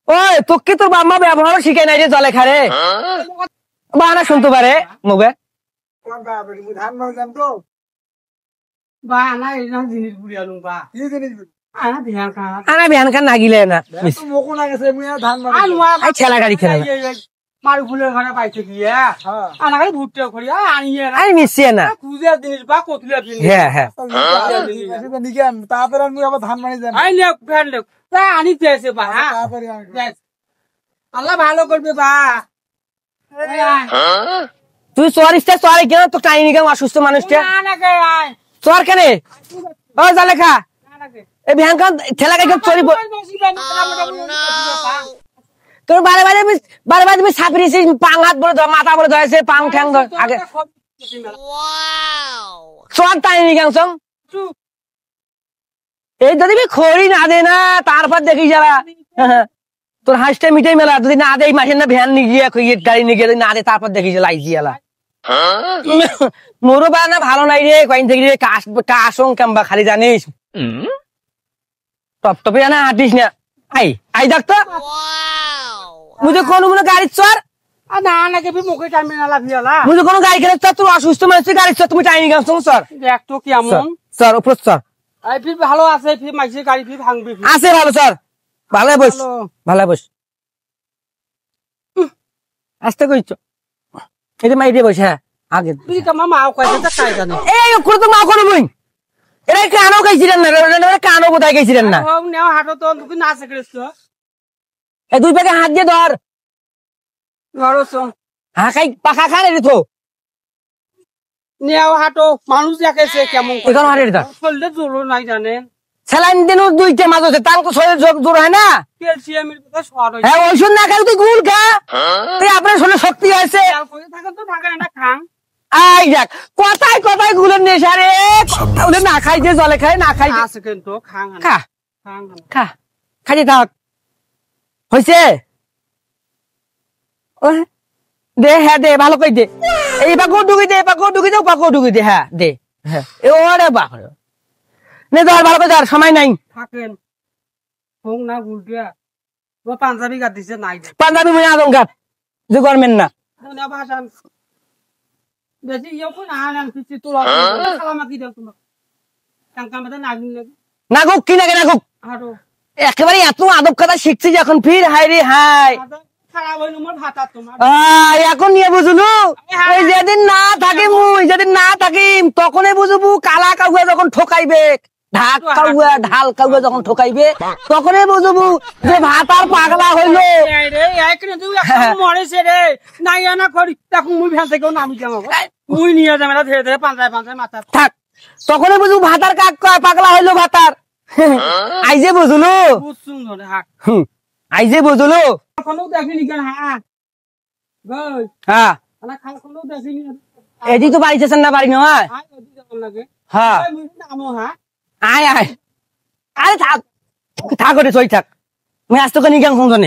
ওই তোকে তোর বাম্মা ব্যবহার শিখাই নাই রে জলে খারে বানা শুনতে পারে মুগে ধান মারলাম তো বা আনা এই জিনিস বুড়িয়ালুম বা কি জিনিস আনা বিহান খান নাগিলে না মোকো না গেছে মুই ধান আই ঠেলা গাড়ি খেলা মারু ফুলের ঘরে পাইছে গিয়া আনা খালি ভুট্টা করি আনিয়ে আই মিশিয়ে না কুজা জিনিস বা কতলা জিনিস হ্যাঁ হ্যাঁ নিকেন তারপরে আমি আবার ধান মারি যান আই লেক ফ্যান লেক তা আনি দিয়েছে বা তারপরে আল্লাহ ভালো করবে বা তুই চরিস চরে কেন তো টাইনি কেন অসুস্থ মানুষটা চর কেন ও জালে খা এই বিহান খান ঠেলা গাড়ি চরি তোর বারে বারে তুমি ছাপড়িছিস পাং হাত বলে মাথা বলে ধরেছে পাং ঠ্যাং আগে চর টাইনি কেন চং এই যদি খড়ি না দে না তারপর দেখি যারা তোর হাঁসটা মিটাই মেলা যদি না দে মাসের না ভ্যান নিয়ে গিয়ে গাড়ি নিয়ে গিয়ে না দে তারপর দেখি যে লাইছি এলা মোরও বা না ভালো নাই রে কয়েন থেকে রে কাশং কাম্বা খালি জানিস টপ টপে জানা হাঁটিস না আই ডাক্তার মুঝে কোন মনে গাড়ি চর না না কে মুখে টাইম না লাভিয়ালা মুঝে কোন গাড়ি খেলে চর তোর অসুস্থ মানুষ গাড়ি চর তুমি টাইনি গাছ চর দেখ তো কেমন চর উপর চর আই ফির ভালো আছে ফির মাইসে গাড়ি ফির ভাঙবি আছে ভালো চর ভালো বস ভালো বস আস্তে কইছ এই যে মাই দিয়ে বস হ্যাঁ আগে তুই কামা মাও কইছে তা কাই জানে এই করে তো মা করে বই এরা কানো গাইছিলেন না কানো কোথায় গাইছিলেন না হোক নেও হাঁটো তো তুই নাচে করেছ এই দুই প্যাকে হাত দিয়ে ধর ধরো সং হ্যাঁ খাই পাখা খানে রে তো নেও হাঁটো মানুষ দেখেছে কেমন এখন হারে ধর চললে জোর নাই জানে স্যালাইন দিন দুইটা মাছ আছে তার তো শরীর জোর হয় না ক্যালসিয়ামের কথা সর হইছে হ্যাঁ ওষুধ না খাই তুই গুল খা তুই আপনার শরীরে শক্তি আছে থাকে তো থাকে না খাং আই যাক কথায় কথায় গুলের নেশা রে ওদের না খাই যে জলে খায় না খাই আছে কিন্তু খাং খা খাং খা খাই থাক হয়েছে দে হ্যাঁ দে ভালো কই দে এই পাকো ঢুকি দে পাকো ঢুকি দে হ্যাঁ দে হ্যাঁ ওরে বাপ নে ধর ভালো করে ধর সময় নাই থাকেন হোক না গুলটিয়া ও পাঞ্জাবি গাত দিছে নাই পাঞ্জাবি মনে আদম গাত যে গরমেন না না ভাষা বেশি ইয়ে কোন আনান কিছু তোলা সালামা কি দাও তোমার কাঙ্কাম বেটা নাগিন না গো কি না গুক হাঁটো একেবারে এত আদব কথা শিখছি যখন ফির হাই রে হাই খারাপ হইল মোর ভাতা তোমার এখন নিয়ে বুঝলু এই যেদিন না থাকি মুই যেদিন না থাকি তখনই বুঝবু কালা কাউয়া যখন ঠকাইবে ঢাক কাউয়া ঢাল কাউয়া যখন ঠকাইবে তখনই বুঝবু যে ভাতার পাগলা হইলো রে একনে তুই মরেছে রে নাই না করি তখন মুই ভ্যান থেকেও নামি যাবো মুই নিয়ে যাবে না ধীরে ধীরে পাঞ্জায় মাথা থাক তখনই বুঝবু ভাতার কাক পাগলা হইলো ভাতার আইজে বুঝলু বহুত সুন্দর হাক আইজে বুঝলু কোনো দেখিনি কেন হ্যাঁ গই হ্যাঁ না খাল কোনো দেখিনি এদি তো বাড়িতেছেন না বাড়ি নয় আয় ওদি যেমন লাগে হ্যাঁ মুই নামো হ্যাঁ আয় আরে থাক থাক ওরে সই থাক মুই আজ তোকে নিগান শুনছো